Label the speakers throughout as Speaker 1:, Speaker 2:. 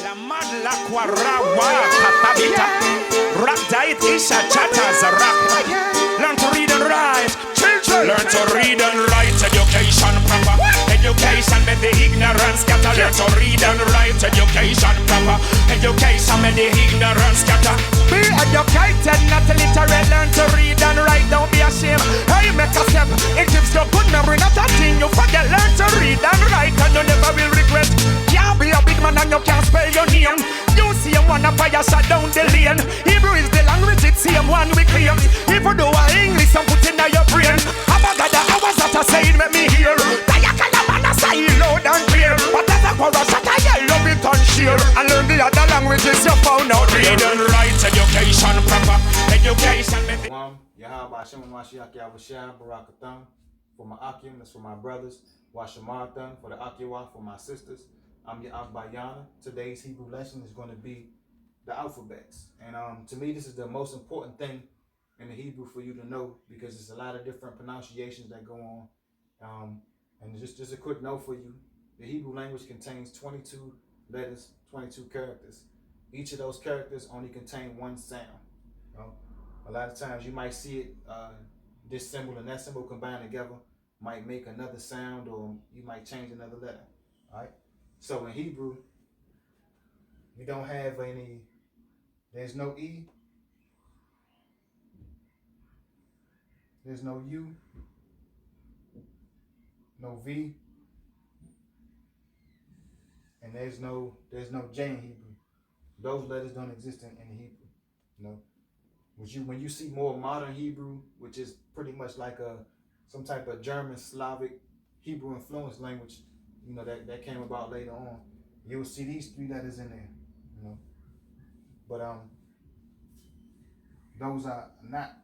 Speaker 1: La madla kwarawa katabita. Rap diet isha chatters a rap. Learn to read and write. Children, learn to read and write. Education proper. Education make the ignorance scatter. Learn to read and write. Education proper. Education make the ignorance scatter. Be educated, not illiterate. Learn to read and write. Don't be ashamed. Hey, make a step. It gives you good memory, not a thing you forget. Learn to read and write, and you never will regret. Can't be a big man and you can't spell your name. You see him wanna fire shut down the lane. Hebrew is the language, it's same one we claim. If you do a English and put in your brain, Abagada, I was not a saying, make me hear. Tayakala man a say loud and clear. But as a chorus, I love it and share. And learn the other languages you found out. Read and write, education proper. Education method.
Speaker 2: Barakathon for my Akim, that's for my brothers. Washamarthon for the Akiwa, for my sisters. I'm your AhLapBaYath. Today's Hebrew lesson is going to be the alphabets. And to me, this is the most important thing in the Hebrew for you to know, because there's a lot of different pronunciations that go on. And just a quick note for you, the Hebrew language contains 22 letters, 22 characters. Each of those characters only contain one sound. A lot of times you might see it, this symbol and that symbol combined together might make another sound, or you might change another letter. All right. So in Hebrew, we don't have any, there's no E, there's no U, no V, and there's no J in Hebrew. Those letters don't exist in Hebrew. When you see more modern Hebrew, which is pretty much like some type of German, Slavic, Hebrew influenced language, that came about later on, you'll see these three letters in there, But those are not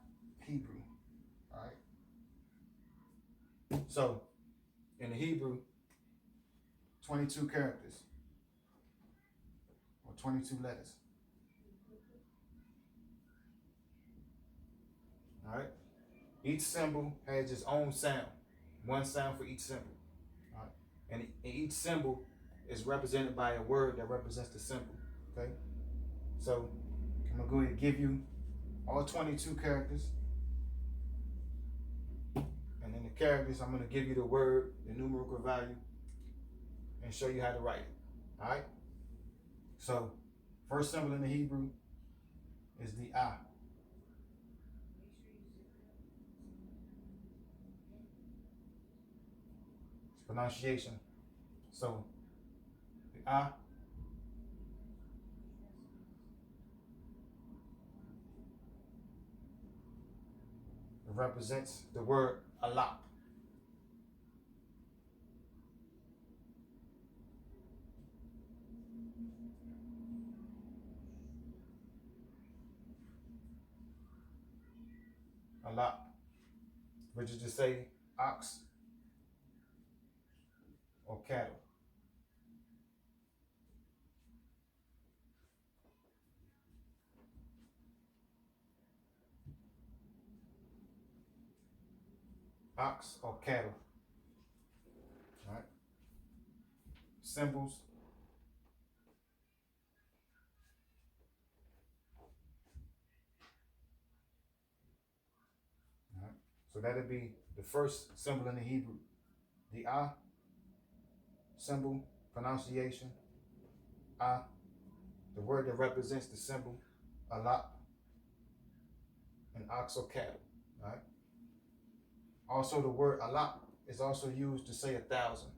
Speaker 2: Hebrew, all right? So, in the Hebrew, 22 characters, or 22 letters. All right? Each symbol has its own sound, one sound for each symbol. All right? And each symbol is represented by a word that represents the symbol. Okay? So I'm gonna go ahead and give you all 22 characters. And in the characters, I'm gonna give you the word, the numerical value, and show you how to write it. All right? So first symbol in the Hebrew is the Ah. Pronunciation. So the Ah represents the word AhLap. AhLap, which is to say ox or cattle. Ox or cattle. All right. Symbols. All right. So that'll be the first symbol in the Hebrew. The Ah symbol, pronunciation. Ah, the word that represents the symbol, AhLap, and ox or cattle. All right. Also, the word AhLap is also used to say 1,000.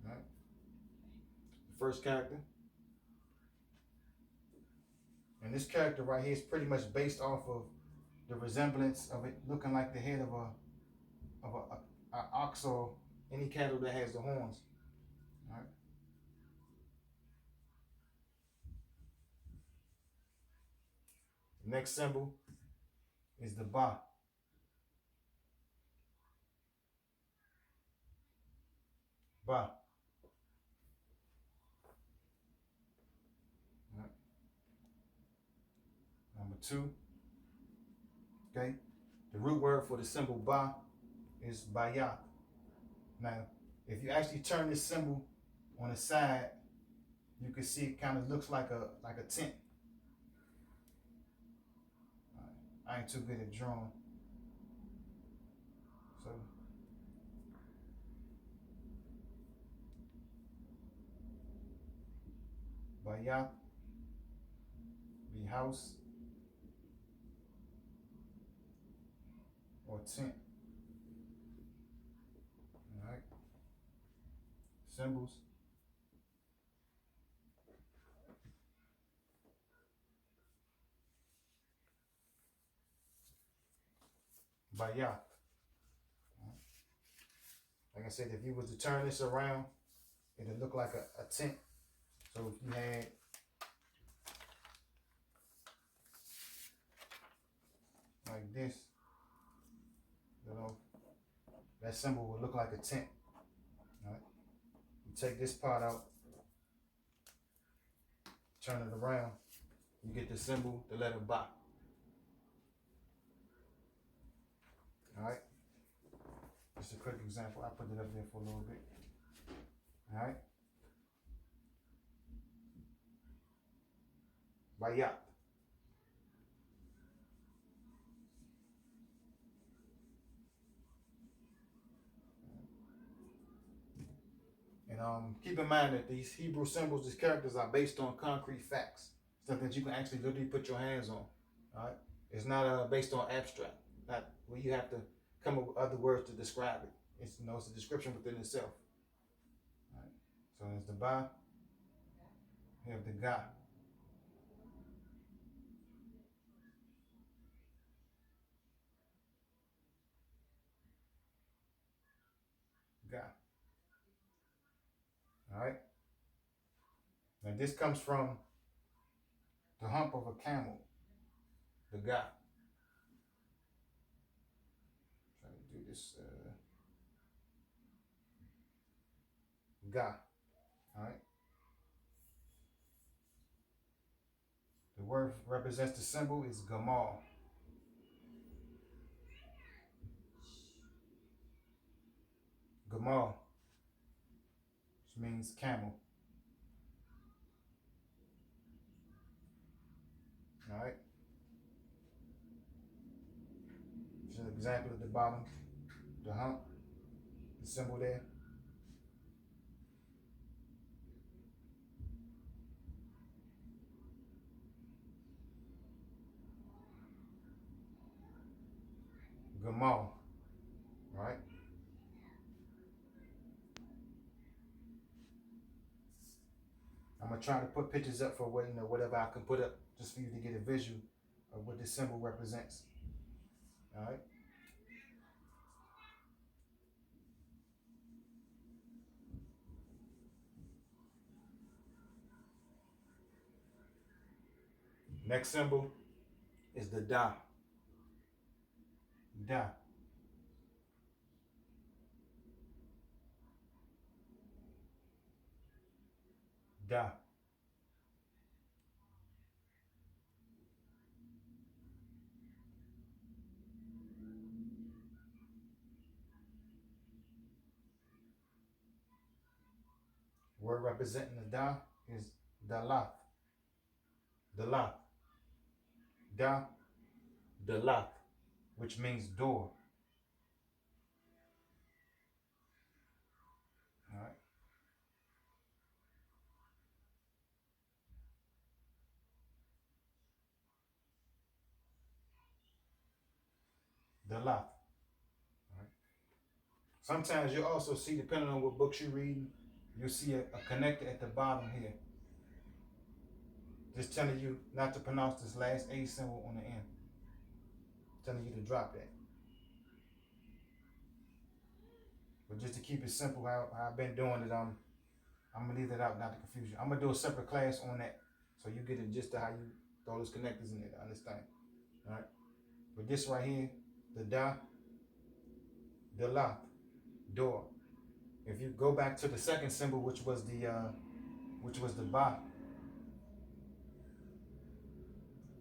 Speaker 2: Right? The first character. And this character right here is pretty much based off of the resemblance of it looking like the head of a ox or any cattle that has the horns. All right? The next symbol is the Ba. Ba. Right. Number 2. Okay. The root word for the symbol Ba is Bayath. Now, if you actually turn this symbol on the side, you can see it kind of looks like a tent. I ain't too good at drawing, so Bayath be house or tent. All right. Symbols. Bayath. Like I said, if you was to turn this around, it'll look like a tent. So if you had like this, you know, that symbol would look like a tent. All right. You take this part out, turn it around, you get the symbol, the letter Ba. All right. Just a quick example. I put it up there for a little bit. All right. Bayath. And keep in mind that these Hebrew symbols, these characters are based on concrete facts, stuff that you can actually literally put your hands on. All right. It's not based on abstract, not where you have to come up with other words to describe it. It's it's a description within itself. All right. So there's the Ba. You have the Ga. Ga. All right. Now this comes from the hump of a camel. The Ga. Try to do this. Ga. All right. The word represents the symbol is Gamal. Gamal, which means camel. All right. Just an example at the bottom, the hump, the symbol there. Gamal. All right. I'm gonna try to put pictures up for what whatever I can put up, just for you to get a visual of what this symbol represents. All right. Next symbol is the Da. Da. Da. Word representing the Da is Dalath. Dalath. Da. Dalath, which means door. All right. Dalath. All right. Sometimes you'll also see, depending on what books you read, you'll see a connector at the bottom here. Just telling you not to pronounce this last A symbol on the end. Telling you to drop that. But just to keep it simple, how I've been doing it, I'm gonna leave that out, not to confuse you. I'm gonna do a separate class on that, so you get it just to how you throw those connectors in there to understand. All right. But this right here, the Da, the La, door. If you go back to the second symbol, which was the Ba,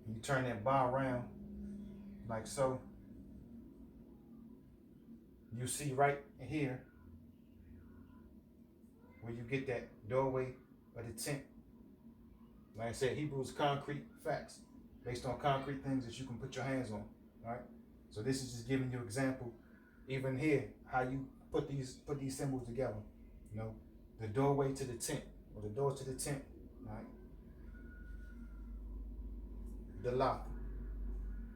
Speaker 2: you turn that Ba around like so. You see right here where you get that doorway or the tent. Like I said, Hebrews concrete facts based on concrete things that you can put your hands on. Right? So this is just giving you example, even here, how you put these symbols together. You know, the doorway to the tent, or the door to the tent, right? The lock,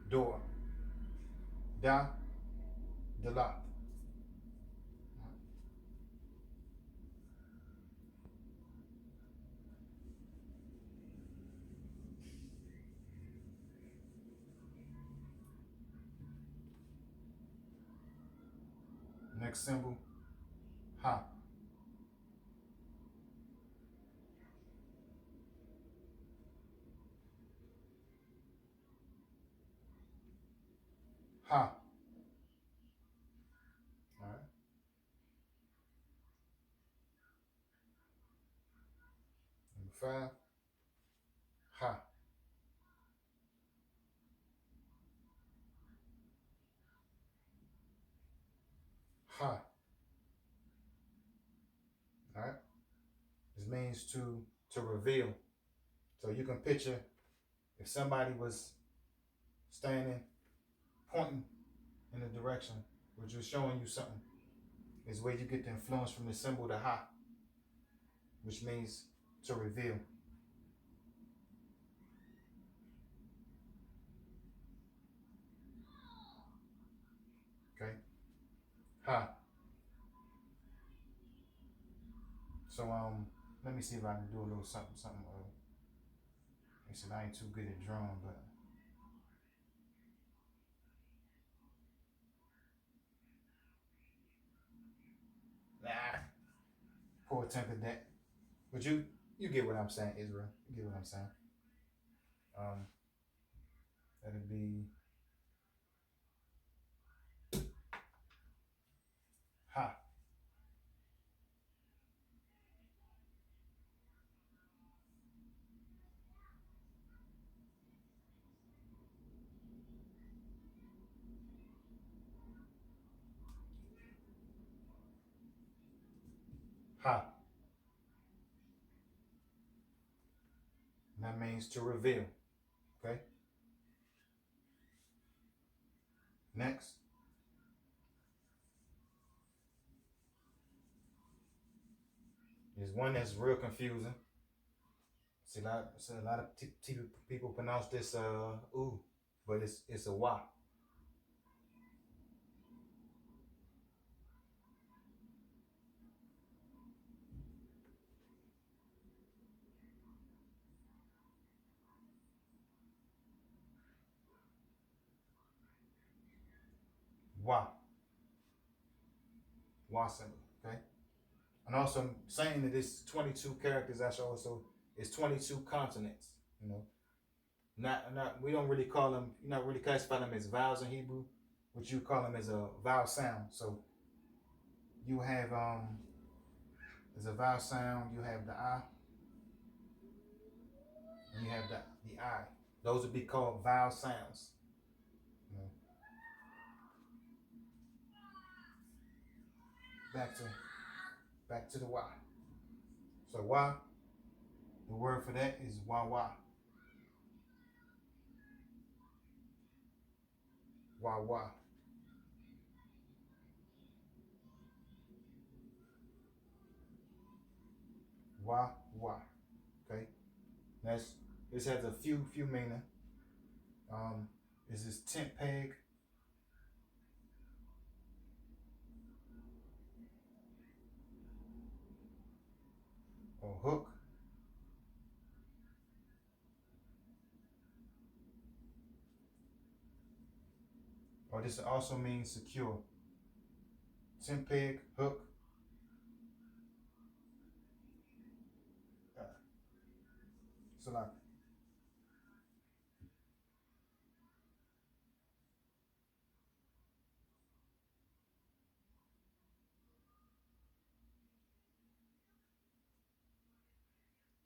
Speaker 2: door, da, the lock. Next symbol, ha, ha. All right. Number 5, ha, ha. All right. This means to reveal. So you can picture if somebody was standing, pointing in a direction, which is showing you something, is where you get the influence from the symbol the ha, which means to reveal. Okay, ha. So let me see if I can do a little something. They said I ain't too good at drawing, but nah, poor attempt at that. But you get what I'm saying, Israel. You get what I'm saying. Um, that'd be ha, ha. And that means to reveal. Okay. Next is one that's real confusing. See a lot of people pronounce this ooh, but it's a wa. Wa. Wa symbol. Okay. And also saying that it's 22 characters, that's also it's 22 consonants. You know, not we don't really call them. You not really classify them as vowels in Hebrew, but you call them as a vowel sound. So you have as a vowel sound, you have the I, and you have the I. Those would be called vowel sounds. You know, back to the Y. So Y, the word for that is wah wah. Wah wah. Wah wah. Okay. That's this has a few meaning. Is this tent peg or hook? Or this also means secure. Tent peg, hook. Uh, so like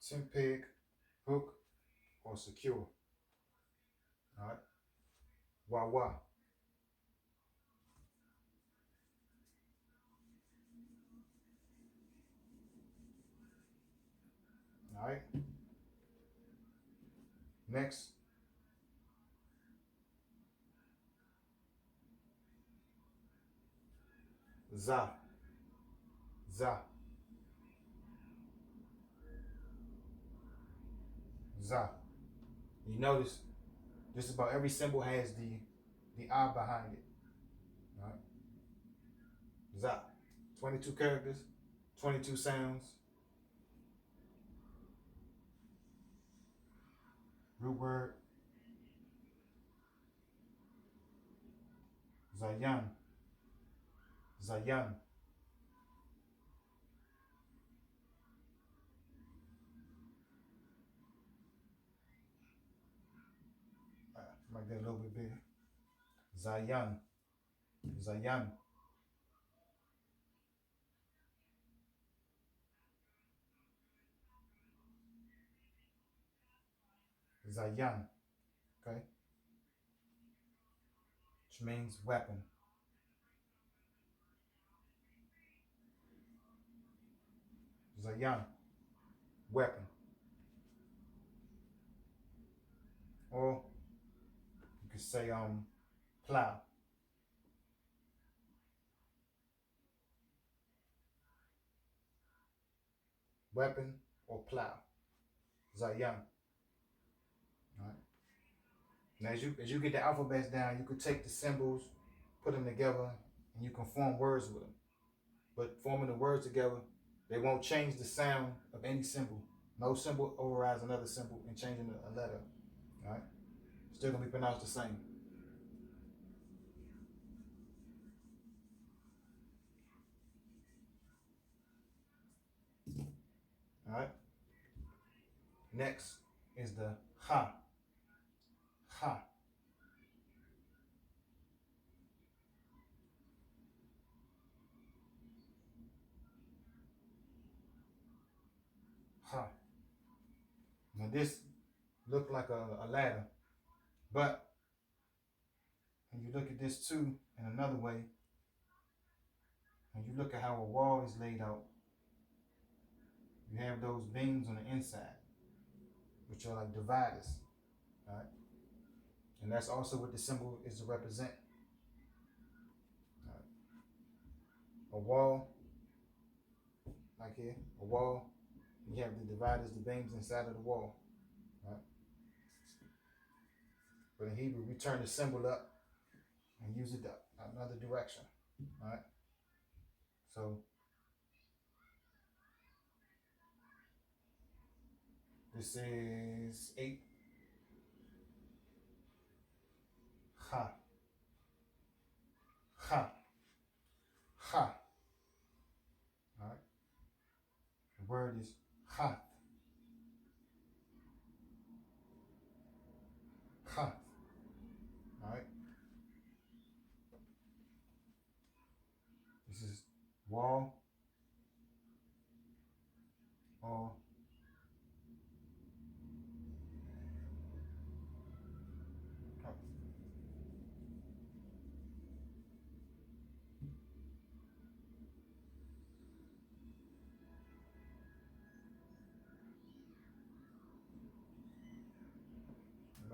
Speaker 2: tent peg, hook, or secure. All right. Wah wah. All right. Next, za, za, za. You notice just about every symbol has the I behind it. All right? Za. 22 characters, 22 sounds. Root word. Zayan. Zayan. Make that a little bit bigger. Zayan. Zayan. Zayan. Okay? Which means weapon. Zayan. Weapon. Or you could say plow. Weapon or plow. Zayan. All right. Now as you get the alphabets down, you could take the symbols, put them together, and you can form words with them. But forming the words together, they won't change the sound of any symbol. No symbol overrides another symbol in changing a letter. All right? Still gonna be pronounced the same. All right? Next is the ha. Ha. Ha. Now this looked like a ladder, but when you look at this too in another way, when you look at how a wall is laid out, you have those beams on the inside, which are like dividers. All right? And that's also what the symbol is to represent. All right? A wall, like here, a wall, you have the dividers, the beams inside of the wall. Right? But in Hebrew, we turn the symbol up and use it up another direction. All right? So this is 8. Ha. Ha. Ha. All right? The word is ha. Ha. All right? This is wall or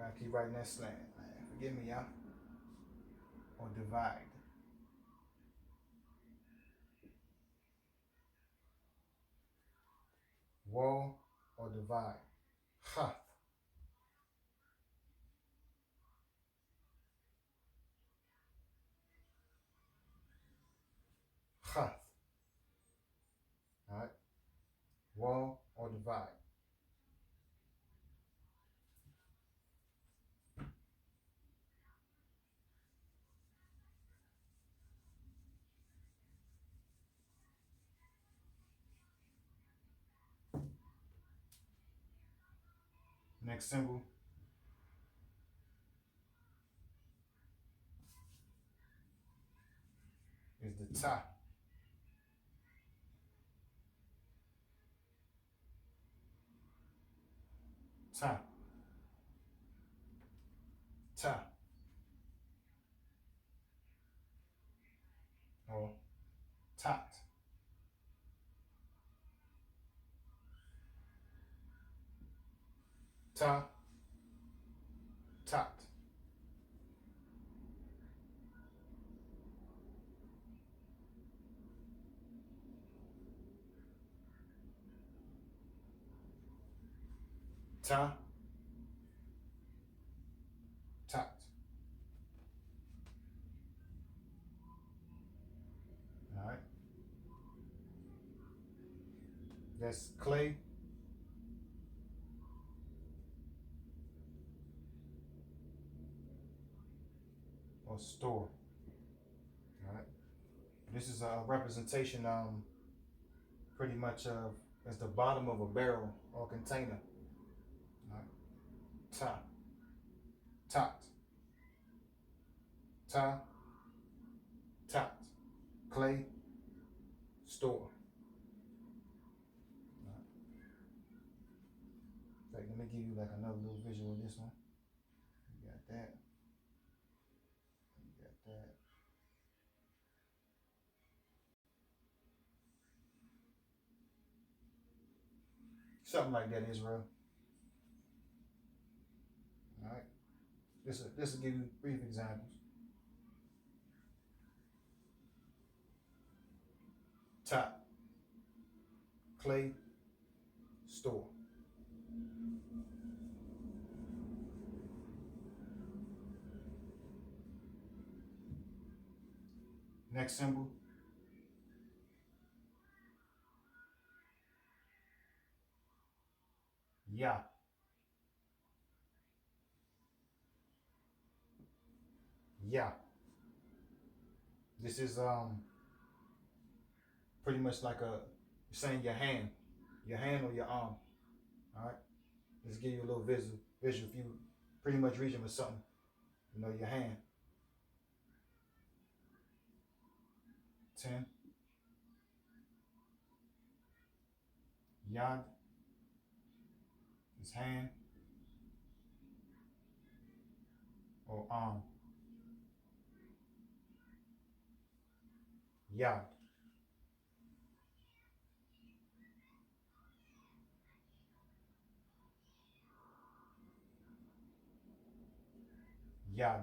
Speaker 2: I keep writing that slant, man. Forgive me, y'all. Or divide. Wall or divide. Ha. Ha. All right. Wall or divide. Next symbol is the ta. Ta. Ta. Or tat. Ta. Tat. Ta. Tat. All right. That's clay. Or store. All right. This is a representation, pretty much of as the bottom of a barrel or container. All right. Ta. Tat. Ta. Tat. Clay. Store. Like, let me give you like another little visual of this one. You got that. You got that. Something like that, Israel. All right. This will give you brief examples. Top. Clay. Store. Next symbol. Ya. Ya. This is pretty much like saying your hand or your arm. All right. Let's give you a little visual. If you pretty much reaching with something, your hand. 10. Yad. His hand or arm. Yad. Yad.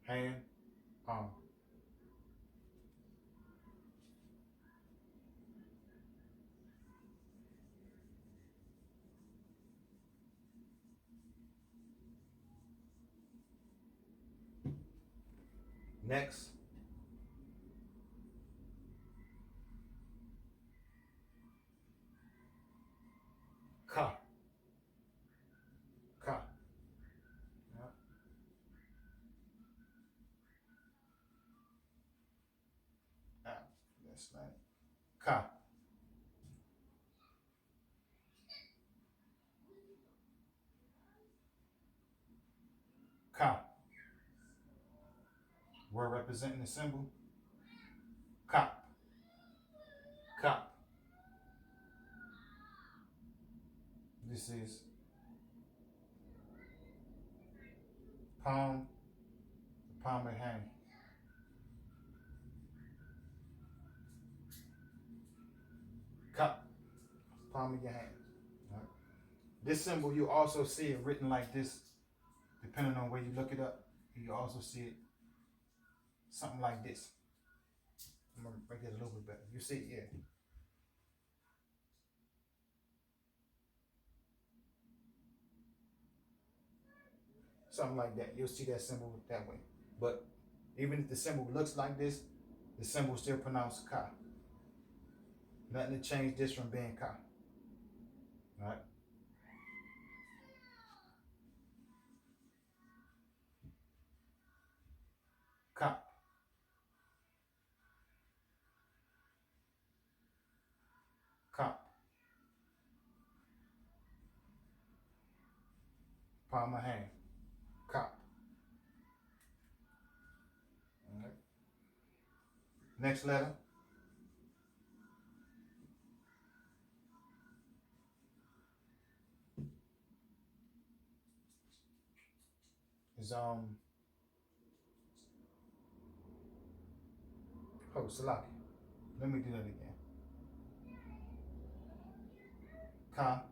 Speaker 2: Hand, arm. Next. Ka. Ka. Yeah. That's right. Ka. Ka. We're representing the symbol. Ka. Ka. This is palm, the palm of the hand. Ka. Palm of your hand. Right. This symbol, you also see it written like this, depending on where you look it up. You also see it something like this. I'm gonna make it a little bit better. You see it, yeah. Something like that. You'll see that symbol that way. But even if the symbol looks like this, the symbol still pronounced Ka. Nothing to change this from being Ka. All right. Ka. Ka. Palm of hand. Ka. All right. Next letter. Is Salaki. Let me do that again. Ka.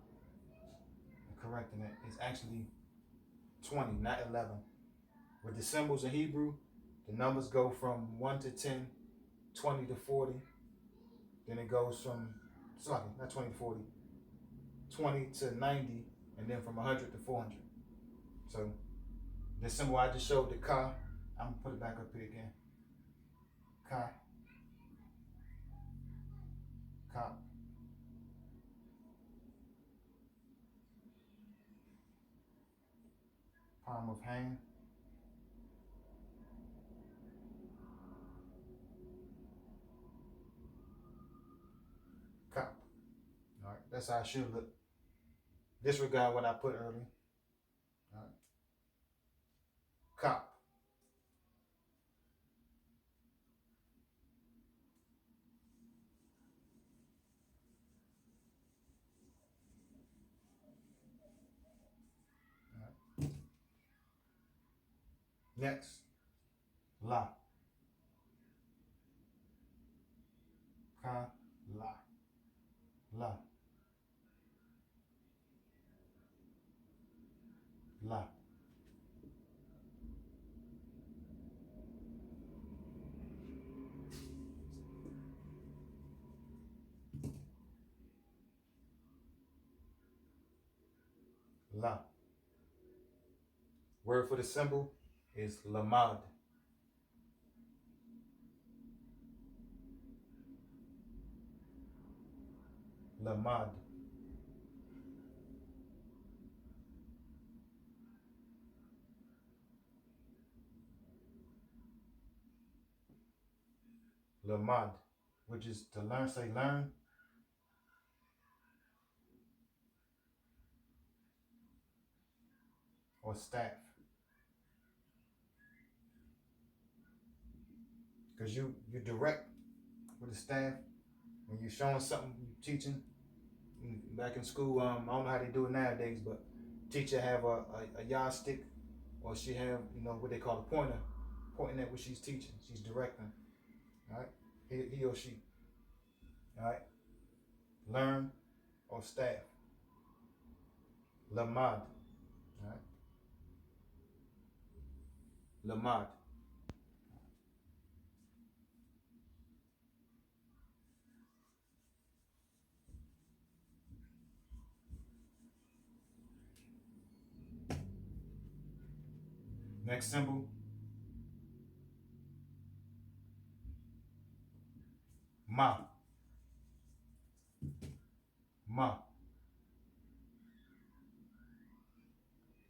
Speaker 2: Correcting it is actually 20, not 11. With the symbols in Hebrew, the numbers go from 1 to 10, 20 to 40. Then it goes from, sorry, not 20 to 40, 20 to 90, and then from 100 to 400. So the symbol I just showed, the Ka, I'm going to put it back up here again. Ka, Ka. Palm of hand. Cup. All right, that's how I should look. Disregard what I put earlier. All right. Cup. All right. Next, La. Ka, La. La. La. La. Word for the symbol is Lamad. Lamad. Lamad, which is to learn, say learn. Or staff. Because you direct with the staff when you're showing something, you teaching. Back in school, I don't know how they do it nowadays, but teacher have a yardstick, or she have, what they call a pointer, pointing at what she's teaching. She's directing. All right, he or she. All right, learn or staff. Lamad. All right, Lamad. Next symbol. Ma. Ma.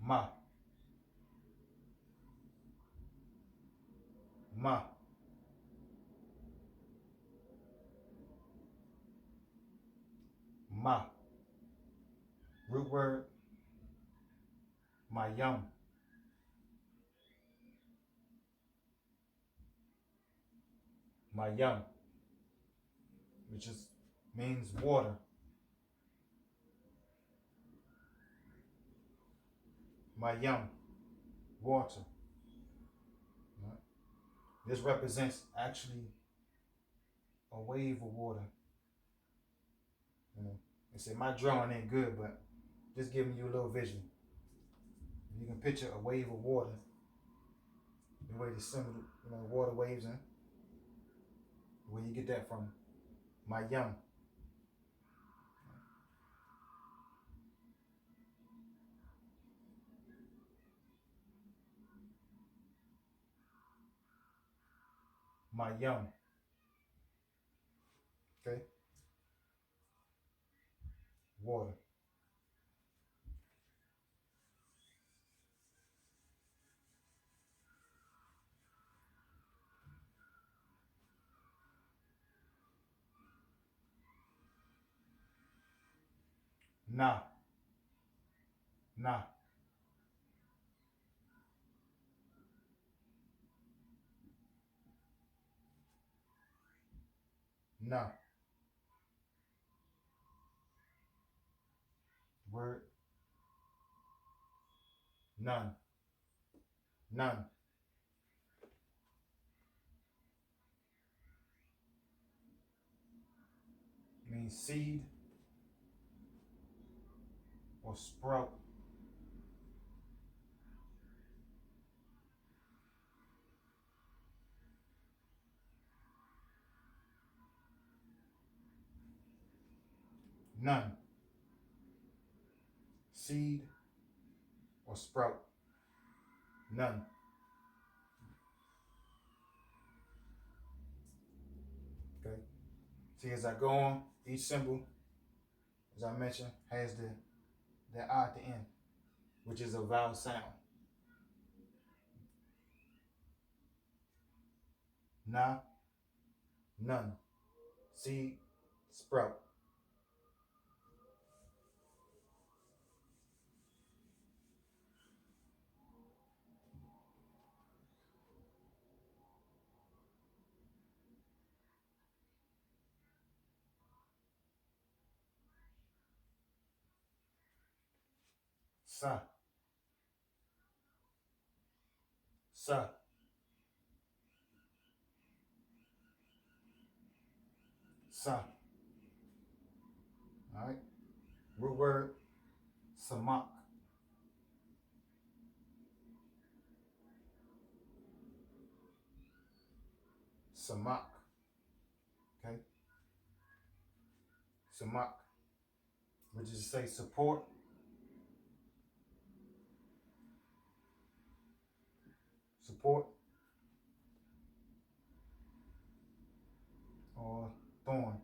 Speaker 2: Ma. Ma. Ma. Root word. Mayam. Mayam, which means water. Mayam, water. Right. This represents actually a wave of water. They say my drawing ain't good, but just giving you a little vision. You can picture a wave of water, the way the symbol, water waves in. Where you get that from? Mayam. Mayam. Okay? Water. Na. Na. Na. Word. None. None. Means seed or sprout. none. Seed or sprout, none. Okay. See, as I go on, each symbol, as I mentioned, has the I at the end, which is a vowel sound. Na, none. Seed, sprout. Sa, sa, sa. All right. Root word, samak. Samak. Okay. Samak, which is to say support, support, or thorn.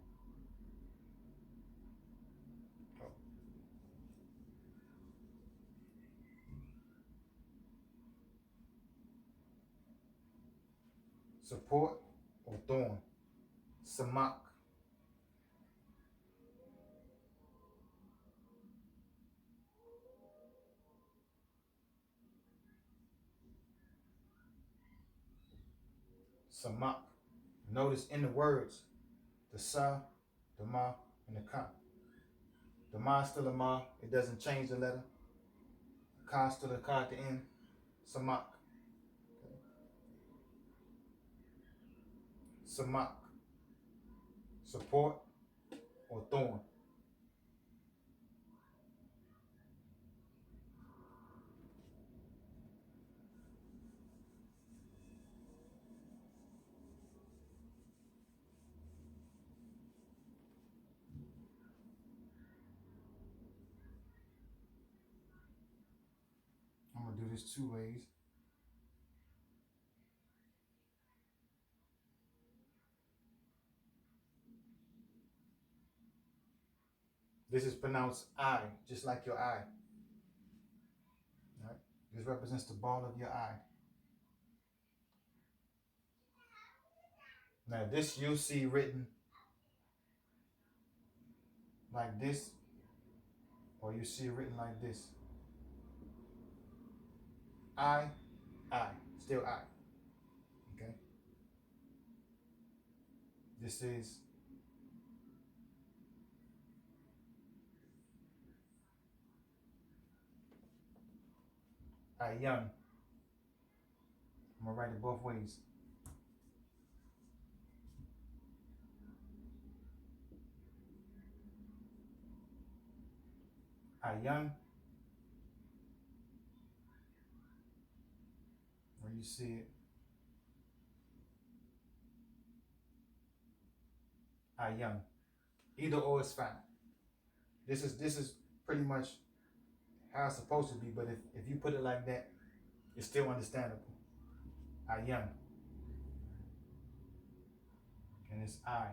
Speaker 2: Support or thorn. Samak. Samak. Notice in the words, the sa, the ma, and the ka. The ma is still a ma. It doesn't change the letter. The ka is still a ka at the end. Samak. Samak. Support or thorn. I'm going to do this 2 ways. This is pronounced I, just like your eye. Right? This represents the ball of your eye. Now this you'll see written like this, or you see it written like this. I, still I. Okay? This is Ayan. I'm gonna write it both ways. Ayan. Where you see it. Ayan. Either or is fine. This is pretty much how it's supposed to be, but if you put it like that, it's still understandable. Ayan. And it's I.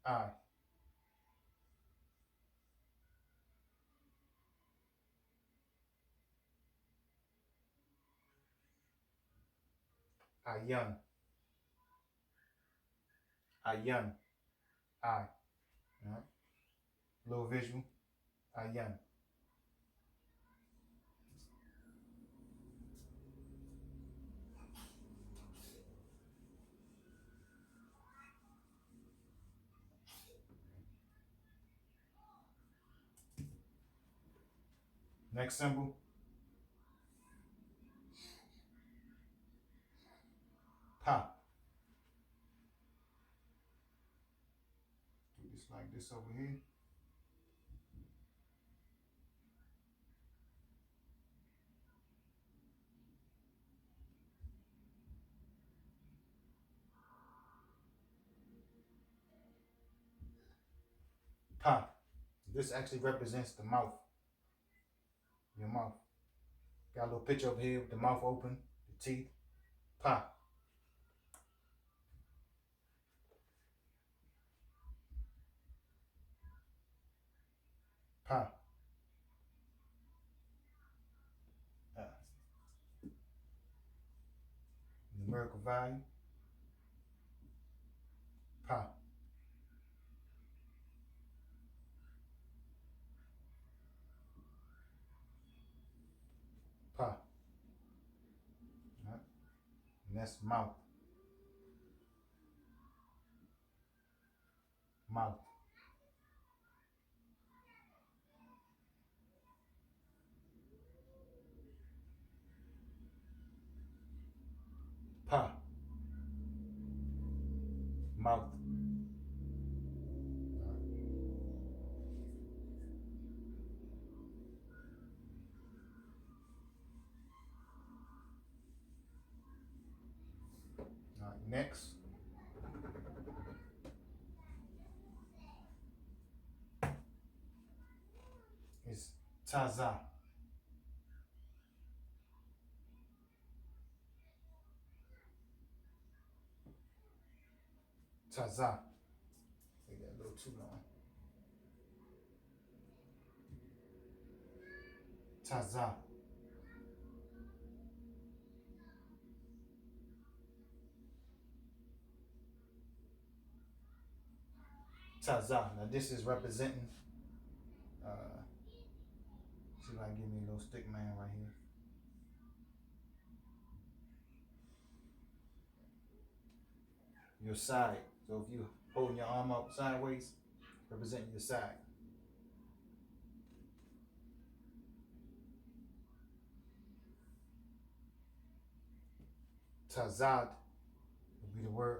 Speaker 2: I. Ayan. Ayan. I. All right. Little visual. Ayan. Next symbol. Pa. Just like this over here. Pa. This actually represents the mouth. Your mouth. Got a little picture over here with the mouth open, the teeth. Pa. Pa. Numerical value. Pa. Pa. Right. And that's mouth. Mouth. Pa. Mouth. All right, next. Is Taza. Taza. Take that a little too long. Taza. Taza. Now this is representing. See if I can give me a little stick man right here. Your side. So if you holding your arm up sideways, representing your side. Tazad would be the word.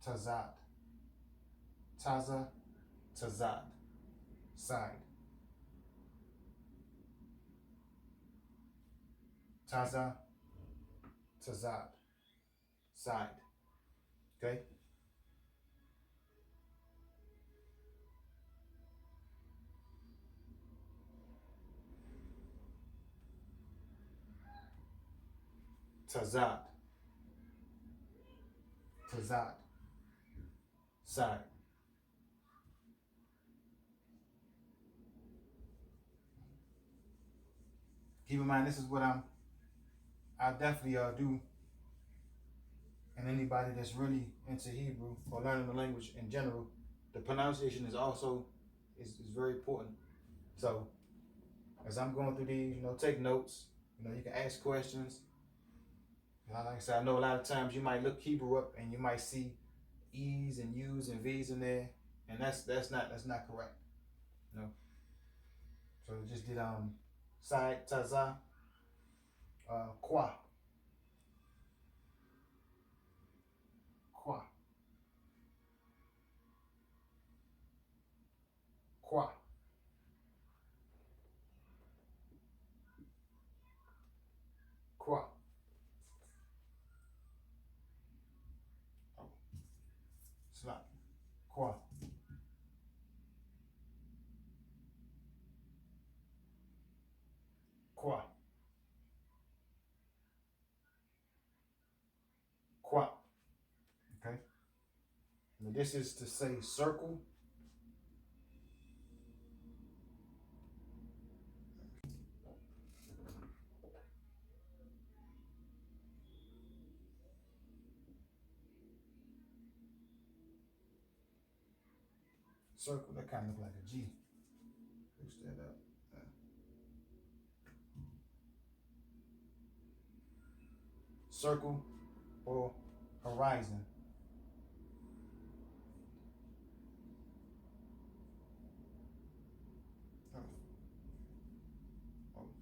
Speaker 2: Tazad. Taza, Tazad. Side. Taza, Tazad. Side. Okay? Tazad. Tazad. Side. Keep in mind, this is what I definitely do. And anybody that's really into Hebrew or learning the language in general, the pronunciation is also is very important. So as I'm going through these, take notes. You can ask questions. Like I said, I know a lot of times you might look Hebrew up and you might see E's and U's and V's in there, and that's not correct. So I just did side taza qua. Qua. Qua. Qua. Oh. Slap. Qua. Qua. Qua. Okay. Now this is to say circle. Circle, that kind of look like a G. Fix that up. Circle or horizon.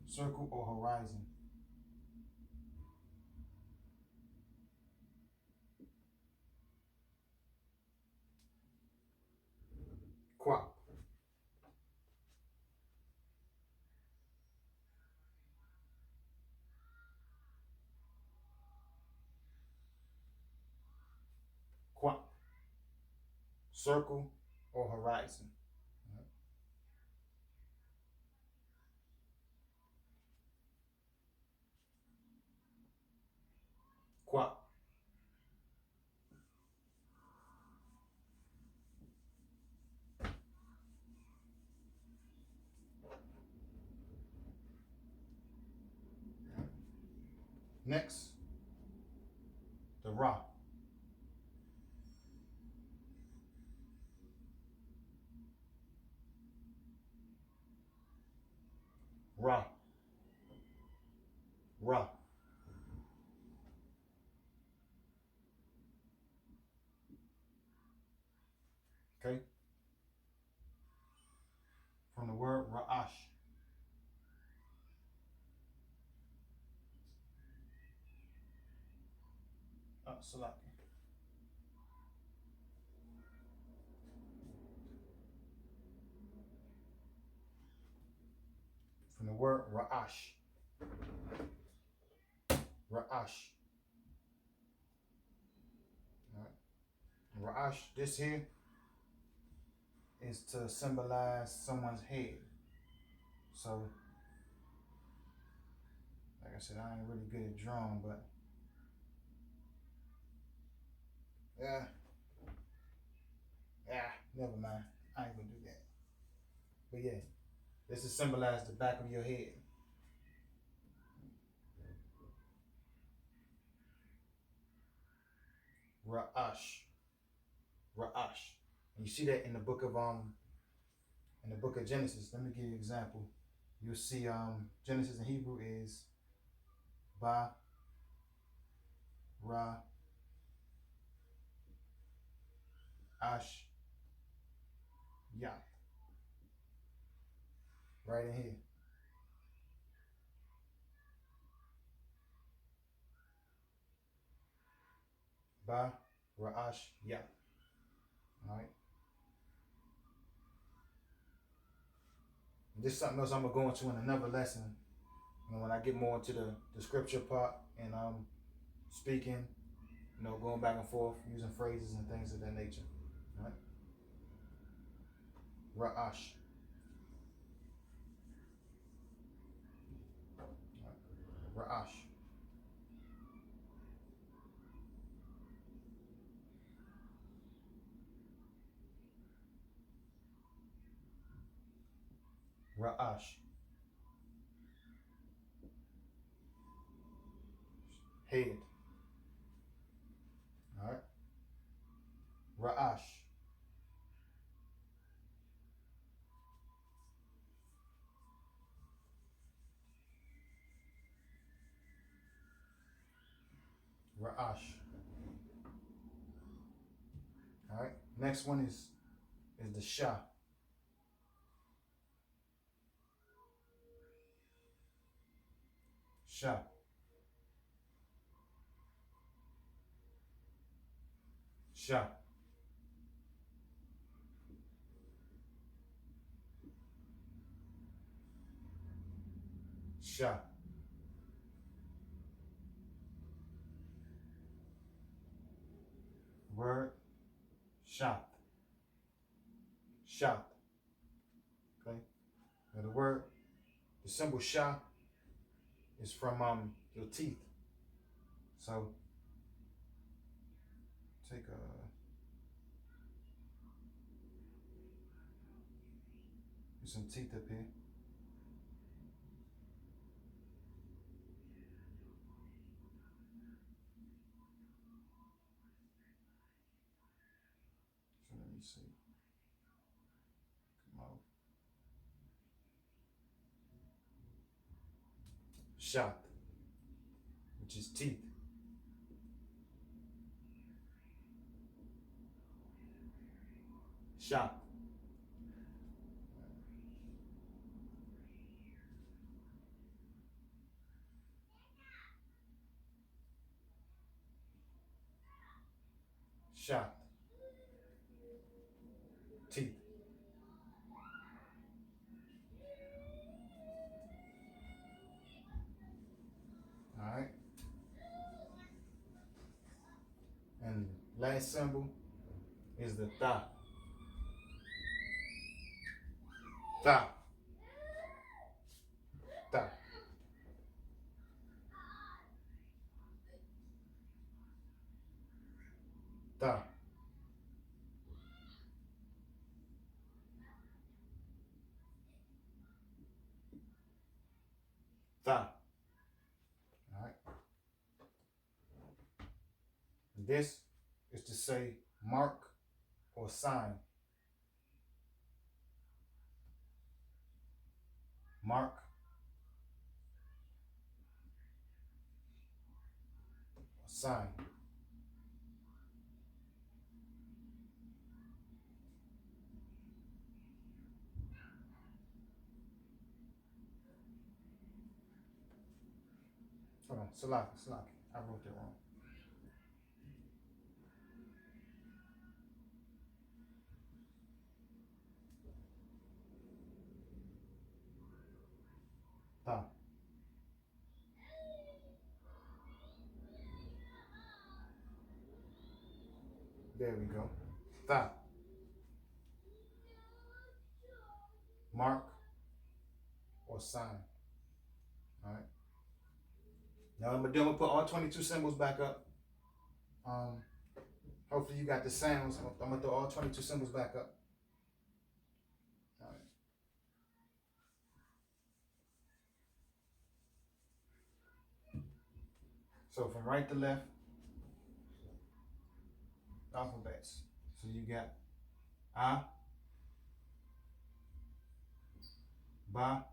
Speaker 2: Circle or horizon. Quap. Quap. Circle or horizon. Quap. Next, the Ra. Ra. Ra. Okay? From the word Ra'ash. Salaki. From the word Ra'ash. Ra'ash. Ra'ash, this here is to symbolize someone's head. So, like I said, I ain't really good at drawing, but yeah, never mind. I ain't gonna do that. But yeah, this is symbolize the back of your head. Ra'ash. Ra'ash. And you see that in the book of Genesis. Let me give you an example. You'll see Genesis in Hebrew is Ba, Ra, Ash, Yath. Right in here. Ba, Ra'ash, Yath. Alright. This is something else I'm gonna go into in another lesson. When I get more into the scripture part and speaking, going back and forth, using phrases and things of that nature. Right? Ra'ash. Ra'ash. Ra'ash. Head. Alright. Ra'ash. Ra'ash. Alright. Next one is the Shah. Shah. Shah. Shah. Word. Shah. Shah. Okay. Now the symbol Shah is from your teeth. So take some teeth up here. So let me see. Come on. Shot, which is teeth. Shot. Shot. Teeth. All right. And last symbol is the tha. Tha. Tha. Tha. Tha. All right. This is to say mark or sign. Mark or sign. Hold on, Salaki. I wrote that wrong. Tha. There we go. Tha. Mark or sign. All right. Now I'm gonna put all 22 symbols back up. Hopefully you got the sounds. I'm gonna throw all 22 symbols back up. All right. So from right to left, alphabets. So you got A, Ba,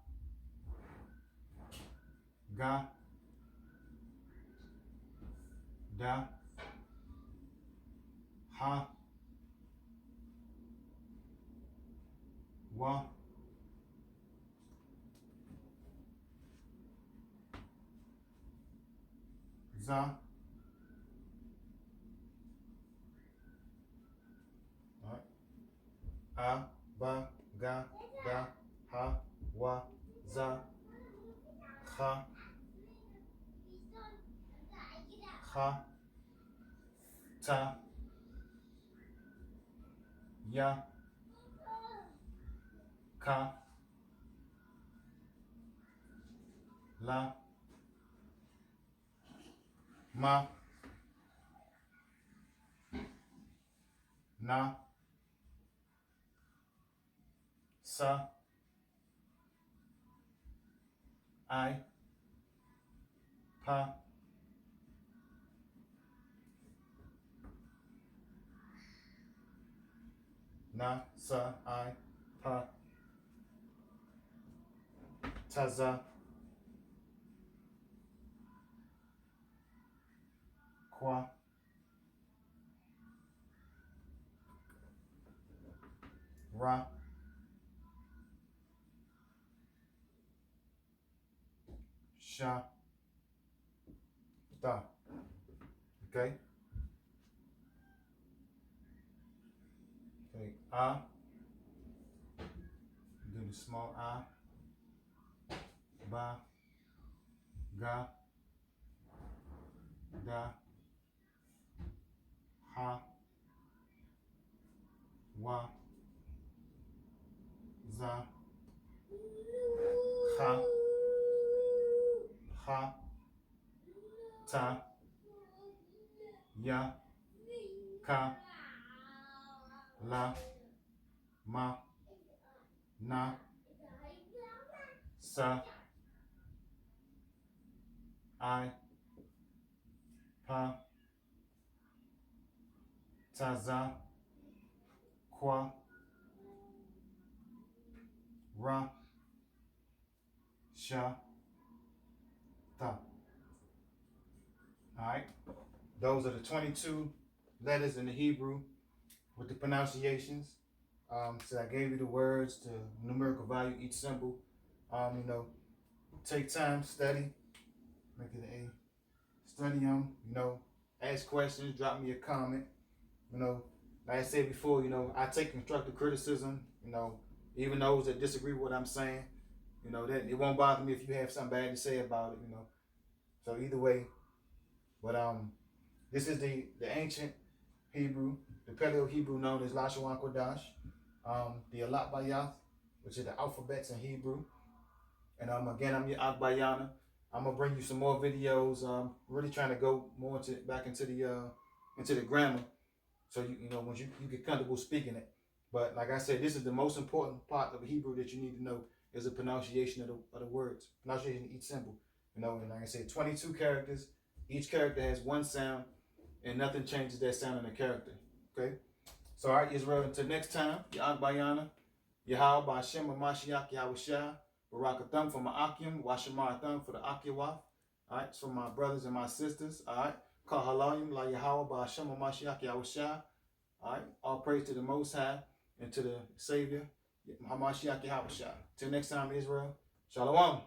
Speaker 2: Ga, Da, Ha, Wa, Za. All right. A, Ba, Ga, Da, Ha, Wa, Za, Ha, Ha, Ta, Ya, Ka, La, Ma, Na, Sa, I, Pa, Na, Sa, I, Pa, Taza, Kwa, Ra, Sha, Ta. Okay? Okay, A, do the small A, Ba, Ga, Da, Ha, Wa, Za, Ha, Ha, Ta, Ya, Ka, La, Ma, Na, Sa, I, Pa, Taza, Kwa, Ra, Sha, Ta. All right. Those are the 22 letters in the Hebrew with the pronunciations. So I gave you the words, the numerical value, each symbol. Take time, study, make it an A. Study them, ask questions, drop me a comment. Like I said before, I take constructive criticism, even those that disagree with what I'm saying, that it won't bother me if you have something bad to say about it, So either way, but this is the ancient Hebrew, the Paleo Hebrew known as Lashawan Kodash, the AhLapBaYath, which is the alphabets in Hebrew. And again, I'm your AhBayana. I'm gonna bring you some more videos. Really trying to go more back into the grammar, so you know once you get comfortable speaking it. But like I said, this is the most important part of Hebrew that you need to know is the pronunciation of the words, pronunciation of each symbol. You know, and like I said, 22 characters. Each character has one sound, and nothing changes that sound in the character. Okay. So all right, Israel. Until next time, your AhBayana, Yahweh Ba'Shem Mashiach Yahushua. Barakatham for my Akim, Washamatham for the Akiwath. All right, so my brothers and my sisters. All right, Kahalayim La Yahweh Ba'Shem Mashiach Yahushua. All right, all praise to the Most High and to the Savior, Hamashiach Yahushua. Till next time, Israel. Shalom.